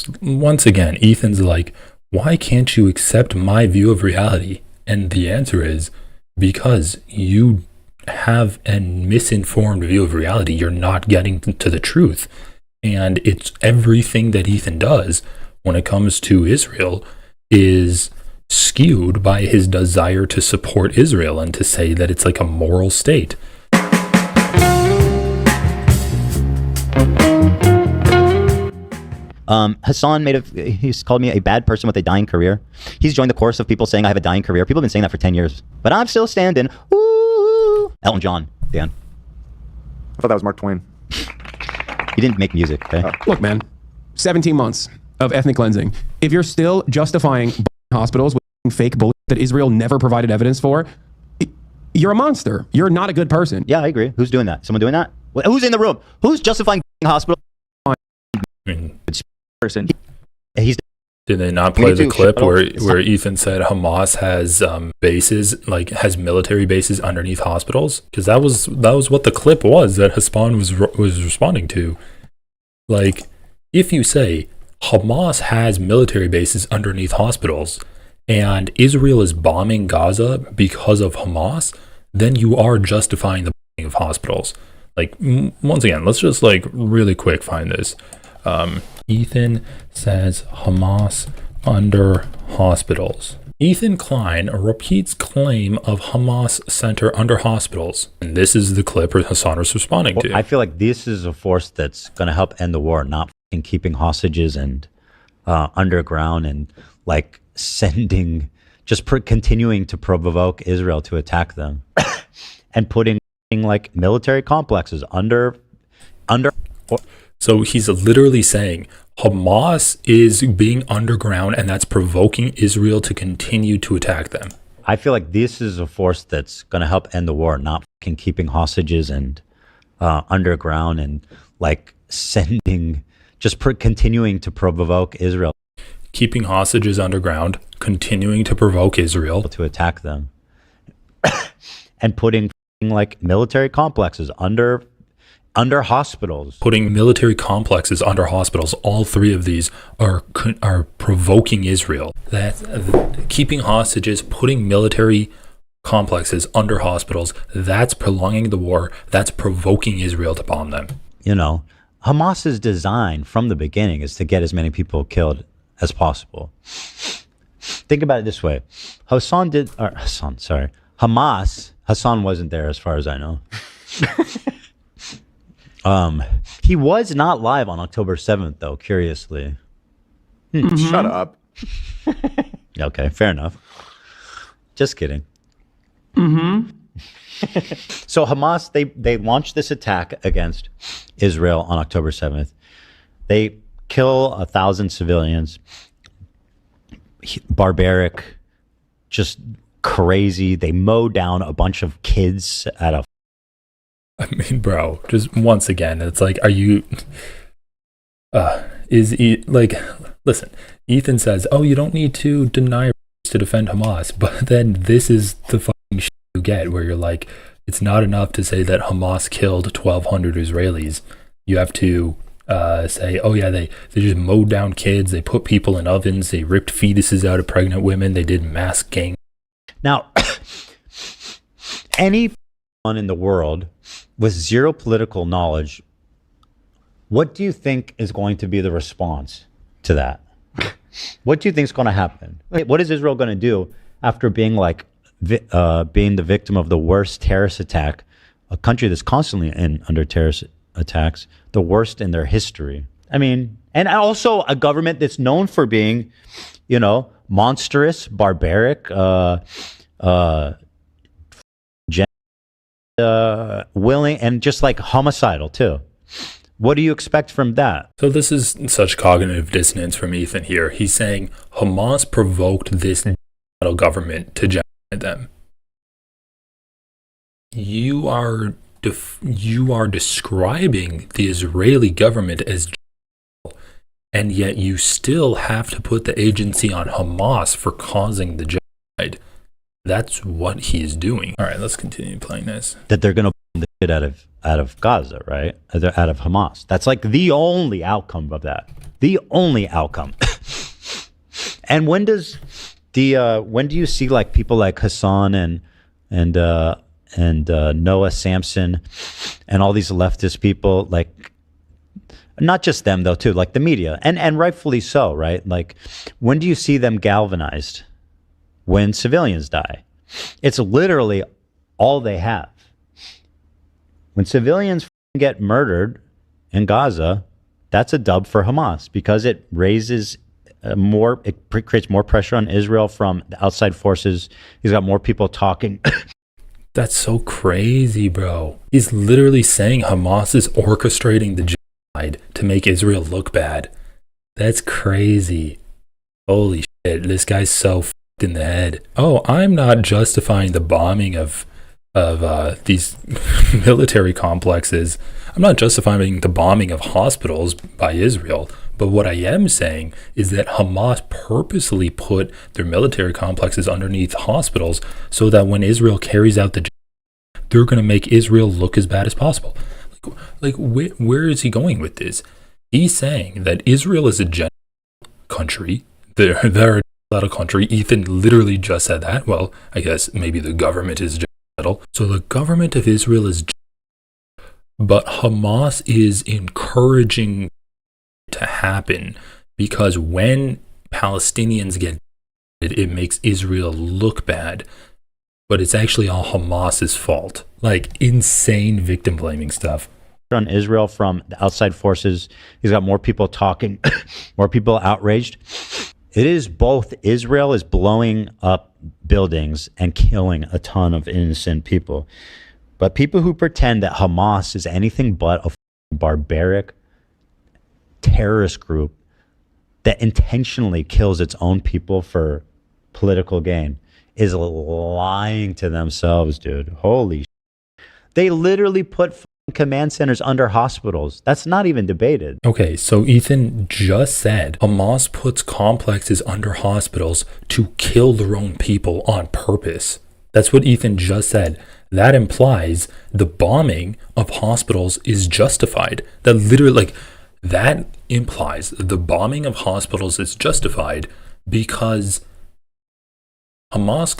Because once again, Ethan's like, why can't you accept my view of reality? And the answer is because you have a misinformed view of reality. You're not getting to the truth. And it's everything that Ethan does when it comes to Israel is skewed by his desire to support Israel and to say that it's like a moral state. Hassan he's called me a bad person with a dying career. He's joined the chorus of people saying I have a dying career. People have been saying that for 10 years. But I'm still standing. Ooh. Elton John, Dan. I thought that was Mark Twain. He didn't make music, okay? Look, man, 17 months of ethnic cleansing. If you're still justifying hospitals with fake bullshit that Israel never provided evidence for, you're a monster. You're not a good person. Yeah, I agree. Who's doing that? Someone doing that? Who's in the room? Who's justifying hospitals? Person. He's. Did they not play the clip where Ethan said Hamas has bases, like has military bases underneath hospitals? Because that was what the clip was that Hassan was responding to. Like, if you say Hamas has military bases underneath hospitals and Israel is bombing Gaza because of Hamas, then you are justifying the bombing of hospitals. Like, once again, let's just like really quick find this. Ethan says Hamas under hospitals. Ethan Klein repeats claim of Hamas center under hospitals. And this is the clip Hassan was responding to. I feel like this is a force that's going to help end the war, not keeping hostages and underground and like sending, just continuing to provoke Israel to attack them and putting like military complexes under. So he's literally saying Hamas is being underground and that's provoking Israel to continue to attack them. I feel like this is a force that's going to help end the war, not keeping hostages and underground and like sending, just continuing to provoke Israel. Keeping hostages underground, continuing to provoke Israel to attack them and putting like military complexes under hospitals. Putting military complexes under hospitals. All three of these are provoking Israel. Keeping hostages, putting military complexes under hospitals, that's prolonging the war. That's provoking Israel to bomb them. You know, Hamas's design from the beginning is to get as many people killed as possible. Think about it this way. Hassan wasn't there as far as I know. He was not live on October 7th, though, curiously. Shut up. Okay, fair enough. Just kidding. So Hamas, they launched this attack against Israel on October 7th. They kill 1,000 civilians. Barbaric, just crazy. They mow down a bunch of kids at a... I mean, bro, just once again, it's like, are you, listen, Ethan says, oh, you don't need to deny to defend Hamas, but then this is the fucking shit you get where you're like, it's not enough to say that Hamas killed 1,200 Israelis. You have to say, oh yeah, they just mowed down kids, they put people in ovens, they ripped fetuses out of pregnant women, they did mass gang. Now, anyone in the world with zero political knowledge, what do you think is going to be the response to that? What do you think is going to happen? What is Israel going to do after being like being the victim of the worst terrorist attack, a country that's constantly under terrorist attacks, the worst in their history? I mean, and also a government that's known for being, you know, monstrous, barbaric, willing, and just like homicidal too. What do you expect from that? So this is such cognitive dissonance from Ethan here. He's saying Hamas provoked this government to genocide them. You are describing the Israeli government as genocide, and yet you still have to put the agency on Hamas for causing the genocide. That's what he's doing. All right, let's continue playing this. That they're going to bomb the shit out of Gaza, right? Out of Hamas. That's like the only outcome of that. The only outcome. And when do you see like people like Hassan and Noah Samson and all these leftist people, like, not just them though too, like the media, and rightfully so, right? Like, when do you see them galvanized? When civilians die. It's literally all they have. When civilians get murdered in Gaza, that's a dub for Hamas, because it raises creates more pressure on Israel from the outside forces. He's got more people talking. That's so crazy, bro. He's literally saying Hamas is orchestrating the genocide to make Israel look bad. That's crazy. Holy shit, this guy's so f***ed in the head. Oh, I'm not justifying the bombing of these military complexes. I'm not justifying the bombing of hospitals by Israel. But what I am saying is that Hamas purposely put their military complexes underneath hospitals so that when Israel carries out the, they're going to make Israel look as bad as possible. Where is he going with this? He's saying that Israel is a genocidal country. They're a genocidal country. Ethan literally just said that. Well, I guess maybe the government is genocidal. So the government of Israel is genocidal, but Hamas is encouraging to happen because when Palestinians get it makes Israel look bad, but it's actually all Hamas's fault. Like, insane victim blaming stuff on Israel from the outside forces. He's got more people talking, more people outraged. It is both Israel is blowing up buildings and killing a ton of innocent people, but people who pretend that Hamas is anything but a barbaric terrorist group that intentionally kills its own people for political gain is lying to themselves, dude. Holy shit. They literally put command centers under hospitals. That's not even debated. Okay, so Ethan just said Hamas puts complexes under hospitals to kill their own people on purpose. That's what Ethan just said. That implies the bombing of hospitals is justified. That literally, that implies the bombing of hospitals is justified because Hamas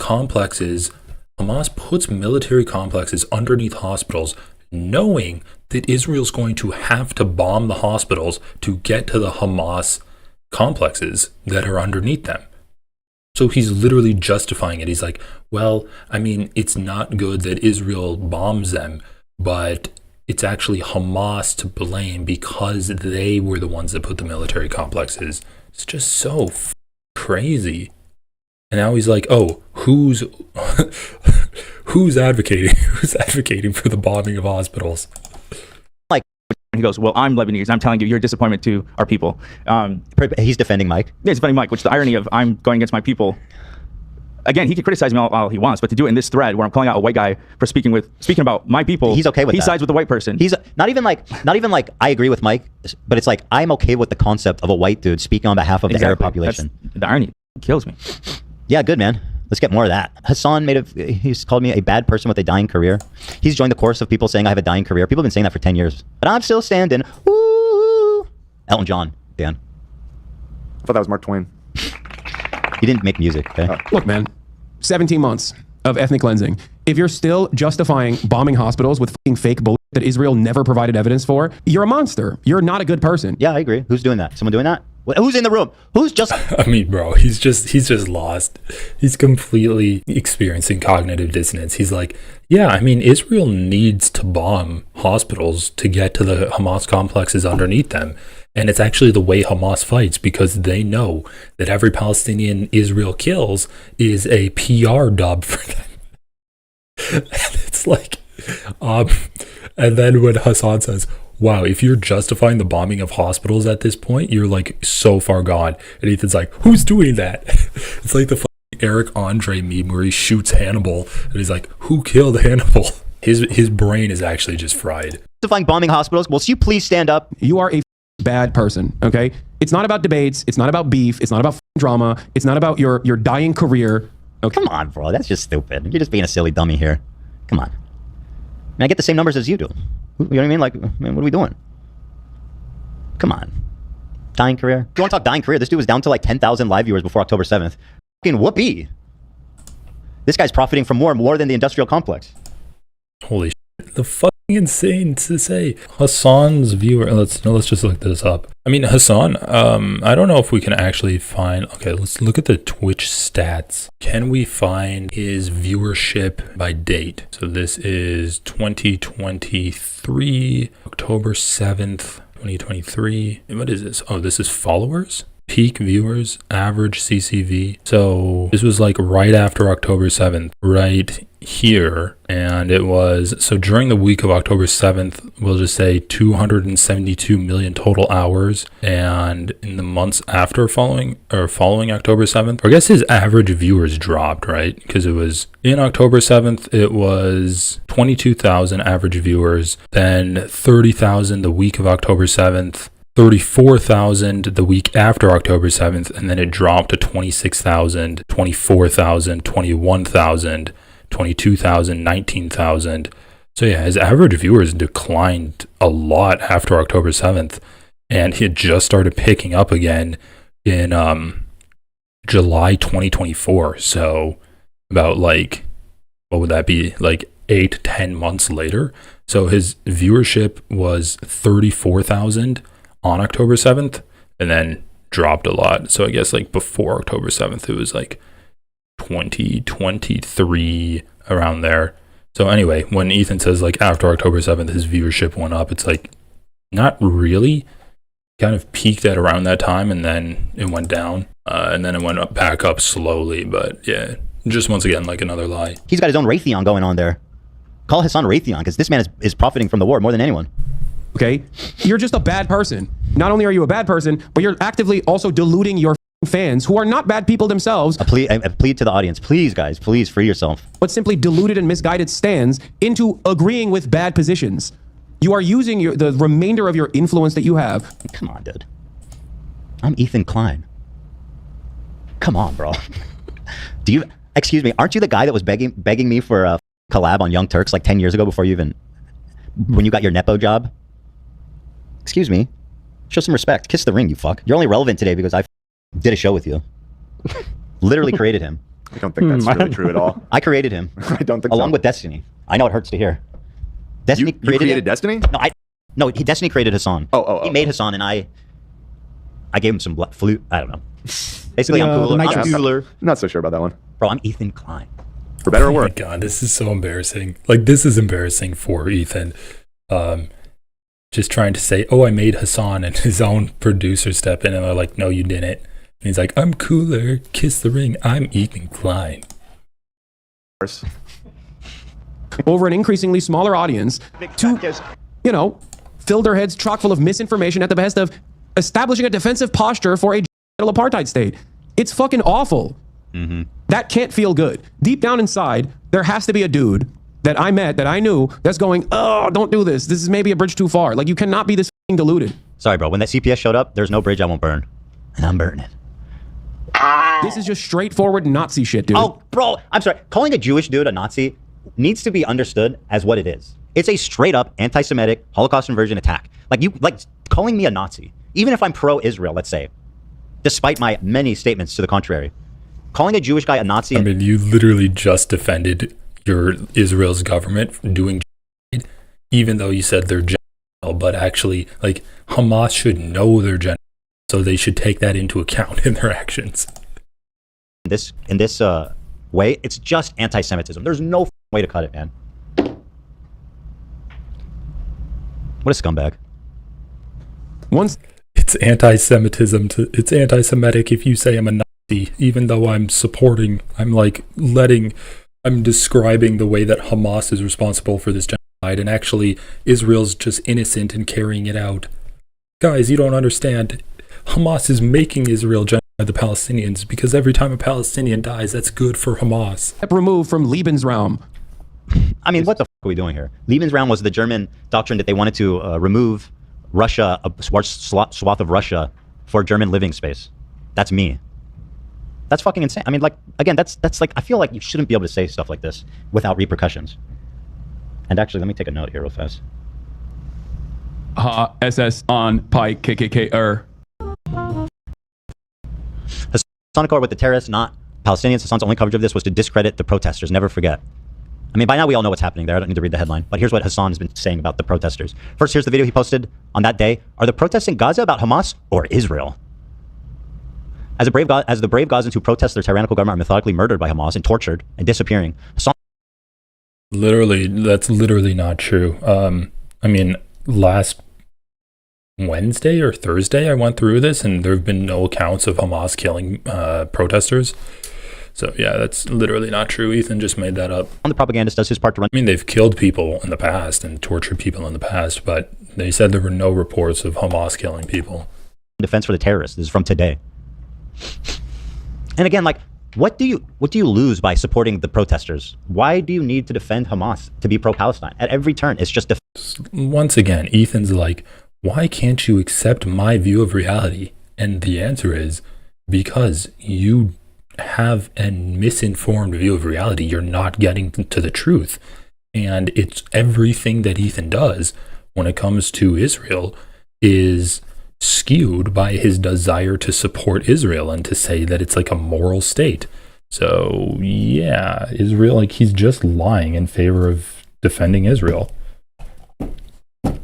puts military complexes underneath hospitals knowing that Israel's going to have to bomb the hospitals to get to the Hamas complexes that are underneath them. So he's literally justifying it. He's like, well, I mean, it's not good that Israel bombs them, but it's actually Hamas to blame because they were the ones that put the military complexes. It's just so crazy. And now he's like, oh, who's advocating for the bombing of hospitals? Like, he goes, well, I'm Lebanese. I'm telling you, you're a disappointment to our people. He's defending Mike. Yeah, he's defending Mike, which the irony of I'm going against my people. Again, he can criticize me all he wants, but to do it in this thread where I'm calling out a white guy for speaking about my people, he's okay with that. He sides with the white person. He's not even like I agree with Mike, but it's like I'm okay with the concept of a white dude speaking on behalf of the Arab population. That's, the irony kills me. Yeah, good, man. Let's get more of that. Hassan he's called me a bad person with a dying career. He's joined the chorus of people saying I have a dying career. People have been saying that for 10 years. But I'm still standing. Ooh. Elton John, Dan. I thought that was Mark Twain. He didn't make music, okay? Look, man, 17 months of ethnic cleansing. If you're still justifying bombing hospitals with fake bullshit that Israel never provided evidence for, you're a monster. You're not a good person. Yeah, I agree. Who's doing that? Someone doing that? Who's in the room? Who's just... I mean, bro, he's just lost. He's completely experiencing cognitive dissonance. He's like, yeah, I mean, Israel needs to bomb hospitals to get to the Hamas complexes underneath them. And it's actually the way Hamas fights because they know that every Palestinian Israel kills is a PR dub for them. And it's like, and then when Hassan says, wow, if you're justifying the bombing of hospitals at this point, you're like so far gone. And Ethan's like, who's doing that? It's like the Eric Andre meme where he shoots Hannibal and he's like, who killed Hannibal? His brain is actually just fried. Justifying bombing hospitals. Will you please stand up? You are a bad person, okay? It's not about debates. It's not about beef. It's not about drama. It's not about your dying career. Okay? Come on, bro. That's just stupid. You're just being a silly dummy here. Come on. And I get the same numbers as you do. You know what I mean? Like, man, what are we doing? Come on. Dying career. You want to talk dying career? This dude was down to like 10,000 live viewers before October 7th. Fucking whoopee. This guy's profiting from more than the industrial complex. Holy shit. The fucking insane to say. Hassan's viewer, let's just look this up. I mean, Hassan, I don't know if we can actually find, okay, let's look at the Twitch stats. Can we find his viewership by date? So this is 2023, October 7th, 2023. What is this? Oh, this is followers? Peak viewers, average CCV. So this was like right after October 7th, right here. And it was, so during the week of October 7th, we'll just say 272 million total hours. And in the months after following October 7th, I guess his average viewers dropped, right? Because it was in October 7th, it was 22,000 average viewers, then 30,000 the week of October 7th, 34,000 the week after October 7th, and then it dropped to 26,000, 24,000, 21,000, 22,000, 19,000. So yeah, his average viewers declined a lot after October 7th, and he had just started picking up again in July 2024. So about like, what would that be? Like 8-10 months later. So his viewership was 34,000 on October 7th, and then dropped a lot. So I guess like before October 7th, it was like 2023 around there. So anyway, when Ethan says like after October 7th, his viewership went up, it's like not really. Kind of peaked at around that time, and then it went down, and then it went up, back up slowly. But yeah, just once again, like another lie. He's got his own Raytheon going on there. Call Hassan Raytheon, because this man is profiting from the war more than anyone. Okay, you're just a bad person. Not only are you a bad person, but you're actively also deluding your fans who are not bad people themselves. I plead to the audience, please guys, please free yourself. But simply deluded and misguided stands into agreeing with bad positions. You are using the remainder of your influence that you have. Come on, dude. I'm Ethan Klein. Come on, bro. Excuse me, aren't you the guy that was begging me for a collab on Young Turks like 10 years ago before when you got your Nepo job? Excuse me. Show some respect. Kiss the ring, you fuck. You're only relevant today because I did a show with you. Literally created him. I don't think that's really true at all. I created him. I don't think along so. with Destiny. I know it hurts to hear. Destiny You created Destiny? No, Destiny created Hassan. He made okay. Hassan, and I gave him some flute. I don't know. Basically, I'm cooler. I'm cooler. Not so sure about that one. Bro, I'm Ethan Klein. For better or worse. Oh my god, this is so embarrassing. Like, this is embarrassing for Ethan. Just trying to say, oh, I made Hassan, and his own producer step in, and they're like, no, you didn't. And he's like, I'm cooler. Kiss the ring. I'm Ethan Klein. Over an increasingly smaller audience to, fill their heads chock full of misinformation at the behest of establishing a defensive posture for a apartheid state. It's fucking awful. Mm-hmm. That can't feel good. Deep down inside, there has to be a dude that I met, that I knew, that's going, oh, don't do this. This is maybe a bridge too far. Like, you cannot be this fucking deluded. Sorry, bro. When that CPS showed up, there's no bridge I won't burn. And I'm burning it. This is just straightforward Nazi shit, dude. Oh, bro, I'm sorry. Calling a Jewish dude a Nazi needs to be understood as what it is. It's a straight up anti-Semitic Holocaust inversion attack. Like calling me a Nazi, even if I'm pro-Israel, let's say, despite my many statements to the contrary, calling a Jewish guy a Nazi. I mean, you literally just defended Israel's government from doing genocide, even though you said they're genocide, but actually, like, Hamas should know they're genocide, so they should take that into account in their actions. In this way, it's just anti-Semitism. There's no way to cut it, man. What a scumbag. It's anti-Semitism. It's anti-Semitic if you say I'm a Nazi, even though I'm describing the way that Hamas is responsible for this genocide, and actually Israel's just innocent in carrying it out. Guys, you don't understand. Hamas is making Israel genocide the Palestinians, because every time a Palestinian dies, that's good for Hamas. Step removed from Lebensraum. I mean, what the fuck are we doing here? Lebensraum was the German doctrine that they wanted to remove Russia, a swath of Russia, for German living space. That's me. That's fucking insane. I mean, like, again, that's like, I feel like you shouldn't be able to say stuff like this without repercussions. And actually, let me take a note here real fast. SS on Pike KKK Hanukkah with the terrorists, not Palestinians. Hassan's only coverage of this was to discredit the protesters. Never forget. I mean, by now we all know what's happening there. I don't need to read the headline. But here's what Hassan has been saying about the protesters. First, here's the video he posted on that day. Are the protests in Gaza about Hamas or Israel? As the brave Gazans who protest their tyrannical government are methodically murdered by Hamas and tortured and disappearing. Literally, that's literally not true. I mean, last Wednesday or Thursday, I went through this, and there have been no accounts of Hamas killing protesters. So yeah, that's literally not true. Ethan just made that up. The propagandist does his part to run. I mean, they've killed people in the past and tortured people in the past, but they said there were no reports of Hamas killing people. Defense for the terrorists. This is from today. And again, like, what do you lose by supporting the protesters? Why do you need to defend Hamas to be pro-Palestine? At every turn, it's just once again, Ethan's like, why can't you accept my view of reality? And the answer is because you have a misinformed view of reality. You're not getting to the truth. And it's everything that Ethan does when it comes to Israel is skewed by his desire to support Israel and to say that it's like a moral state. So yeah, Israel, like, he's just lying in favor of defending Israel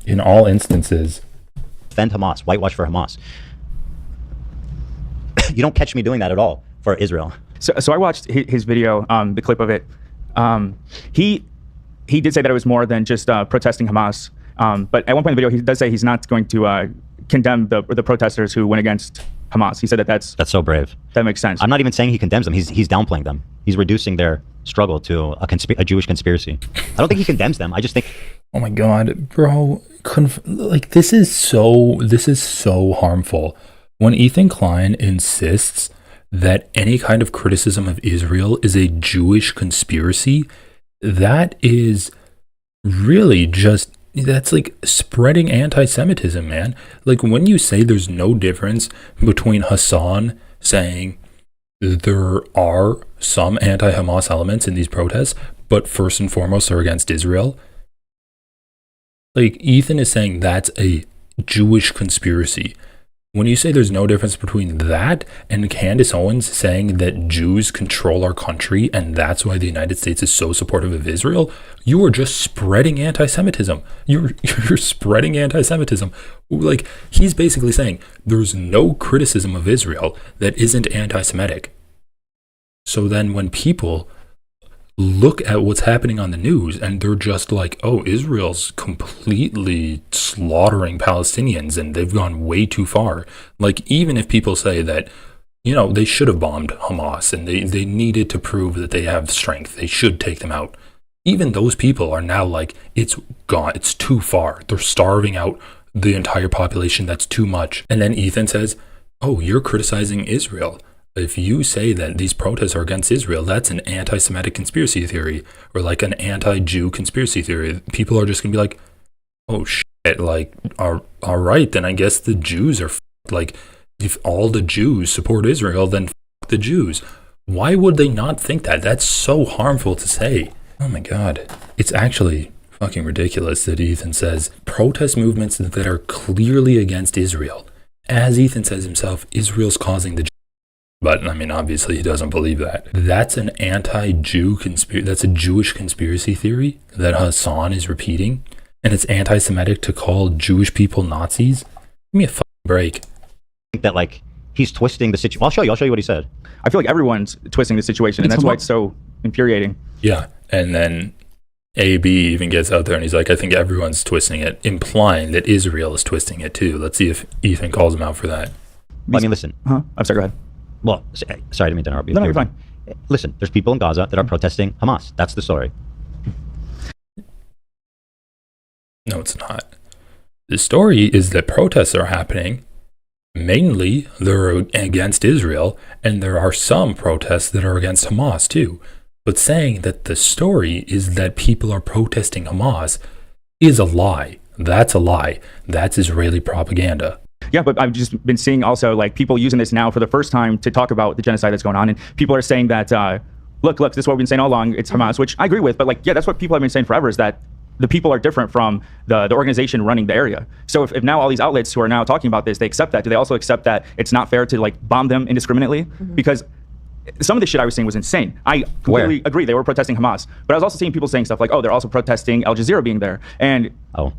in all instances. Defend Hamas, whitewash for Hamas. You don't catch me doing that at all for Israel. So I watched his video, the clip of it. He did say that it was more than just protesting Hamas. But at one point in the video, he does say he's not going to condemn the protesters who went against Hamas. He said that's so brave. That makes sense. I'm not even saying he condemns them. He's downplaying them. He's reducing their struggle to a Jewish conspiracy. I don't think he condemns them. I just think. Oh my God, bro! Like, this is so harmful. When Ethan Klein insists that any kind of criticism of Israel is a Jewish conspiracy, that is really just, that's like spreading anti-Semitism, man. Like, when you say there's no difference between Hassan saying there are some anti-Hamas elements in these protests, but first and foremost are against Israel, like, Ethan is saying that's a Jewish conspiracy. When you say there's no difference between that and Candace Owens saying that Jews control our country and that's why the United States is so supportive of Israel, you are just spreading anti-Semitism. You're spreading anti-Semitism. Like, he's basically saying there's no criticism of Israel that isn't anti-Semitic. So then when people look at what's happening on the news and they're just like, oh, Israel's completely slaughtering Palestinians and they've gone way too far. Like, even if people say that, you know, they should have bombed Hamas and they needed to prove that they have strength, they should take them out. Even those people are now like, it's gone, it's too far. They're starving out the entire population. That's too much. And then Ethan says, oh, you're criticizing Israel. If you say that these protests are against Israel, that's an anti-Semitic conspiracy theory or like an anti-Jew conspiracy theory. People are just going to be like, oh shit, like, all right, then I guess the Jews are like, if all the Jews support Israel, then the Jews. Why would they not think that? That's so harmful to say. Oh my God. It's actually fucking ridiculous that Ethan says protest movements that are clearly against Israel. As Ethan says himself, Israel's causing the. But I mean, obviously he doesn't believe that. That's an anti-Jew conspiracy. That's a Jewish conspiracy theory that Hassan is repeating. And it's anti-Semitic to call Jewish people Nazis. Give me a fucking break. I think that, like, he's twisting the situation. I'll show you what he said. I feel like everyone's twisting the situation, and that's why it's so infuriating. Yeah. And then AB even gets out there and he's like, I think everyone's twisting it, implying that Israel is twisting it too. Let's see if Ethan calls him out for that. Well, I mean, listen. I'm sorry, go ahead. Well, sorry, I didn't mean to interrupt you. No, you're fine. Listen, there's people in Gaza that are protesting Hamas. That's the story. No, it's not. The story is that protests are happening. Mainly, they're against Israel, and there are some protests that are against Hamas too. But saying that the story is that people are protesting Hamas is a lie. That's a lie. That's Israeli propaganda. Yeah, but I've just been seeing also, like, people using this now for the first time to talk about the genocide that's going on. And people are saying that, look, this is what we've been saying all along. It's Hamas, which I agree with. But, like, yeah, that's what people have been saying forever, is that the people are different from the organization running the area. So if now all these outlets who are now talking about this, they accept that, do they also accept that it's not fair to like bomb them indiscriminately? Because some of the shit I was seeing was insane. I completely agree. They were protesting Hamas, but I was also seeing people saying stuff like, "Oh, they're also protesting Al Jazeera being there," and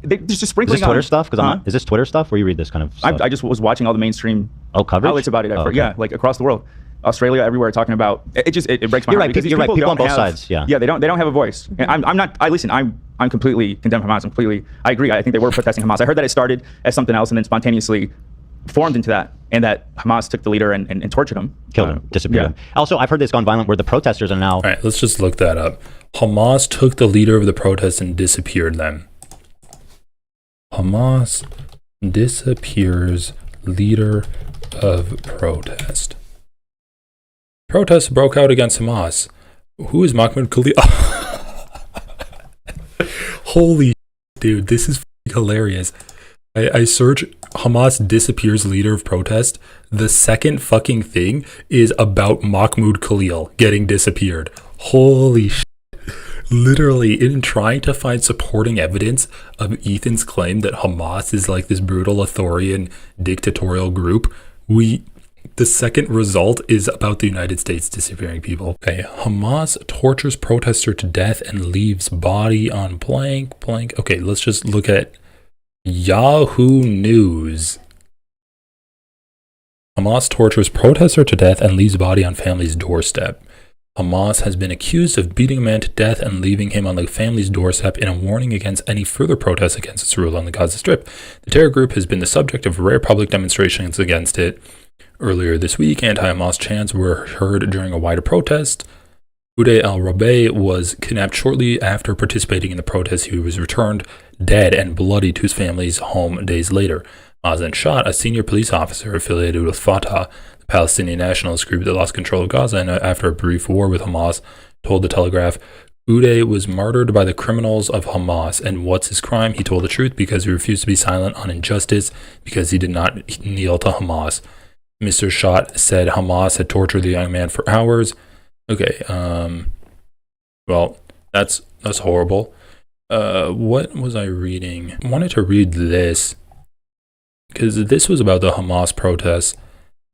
they're just sprinkling. Is this Twitter stuff? Because is this Twitter stuff? Where you read this kind of stuff? I just was watching all the mainstream coverage outlets about it. Yeah, like across the world, Australia, everywhere, talking about it. It breaks my heart. You're right. People on both sides. Yeah. Yeah, they don't have a voice. And I'm not. I'm completely condemn Hamas. I agree. I think they were protesting Hamas. I heard that it started as something else and then spontaneously formed into that, and that Hamas took the leader and tortured him, killed him, disappeared him. Also, I've heard this gone violent where the protesters are now. All right, let's just look that up. Hamas took the leader of the protest and disappeared them. Hamas disappears leader of protest. Protests broke out against Hamas. Who is Mahmoud Khalil? Holy dude, this is hilarious. I search Hamas disappears leader of protest. The second fucking thing is about Mahmoud Khalil getting disappeared. Holy shit. Literally, in trying to find supporting evidence of Ethan's claim that Hamas is like this brutal authoritarian dictatorial group, the second result is about the United States disappearing people. Okay, Hamas tortures protester to death and leaves body on blank. Okay, let's just look at Yahoo News. Hamas tortures protester to death and leaves body on family's doorstep. Hamas has been accused of beating a man to death and leaving him on the family's doorstep in a warning against any further protests against its rule on the Gaza Strip. The terror group has been the subject of rare public demonstrations against it. Earlier this week, anti-Hamas chants were heard during a wider protest. Uday al-Rabai was kidnapped shortly after participating in the protest. He was returned dead and bloody to his family's home days later. Hamas then shot a senior police officer affiliated with Fatah, the Palestinian nationalist group that lost control of Gaza, and after a brief war with Hamas, told the Telegraph, Uday was martyred by the criminals of Hamas, and what's his crime? He told the truth because he refused to be silent on injustice, because he did not kneel to Hamas. Mr. Shot said Hamas had tortured the young man for hours. Okay, well, that's horrible. What was I reading? I wanted to read this because this was about the Hamas protests,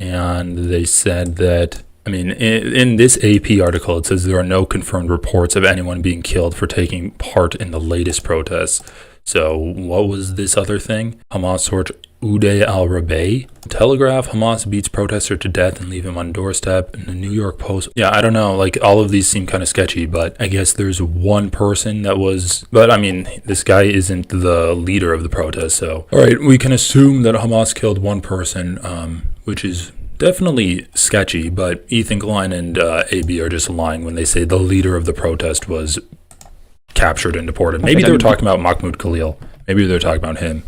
and they said that, I mean, in this AP article, it says there are no confirmed reports of anyone being killed for taking part in the latest protests. So what was this other thing? Hamas tortured Uday al-Rabai. Telegraph, Hamas beats protester to death and leave him on doorstep. And the New York Post. Yeah, I don't know. Like, all of these seem kind of sketchy, but I guess there's one person that was, but I mean, this guy isn't the leader of the protest. So, all right, we can assume that Hamas killed one person, which is definitely sketchy, but Ethan Klein and AB are just lying when they say the leader of the protest was captured and deported. Maybe they were talking about Mahmoud Khalil. Maybe they're talking about him.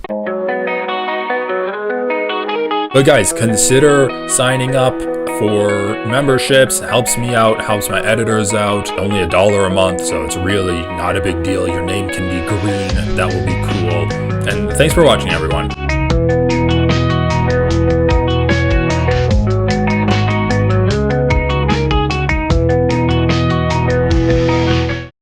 But guys, consider signing up for memberships. It helps me out, helps my editors out. Only $1 a month, so it's really not a big deal. Your name can be green. That will be cool. And thanks for watching, everyone.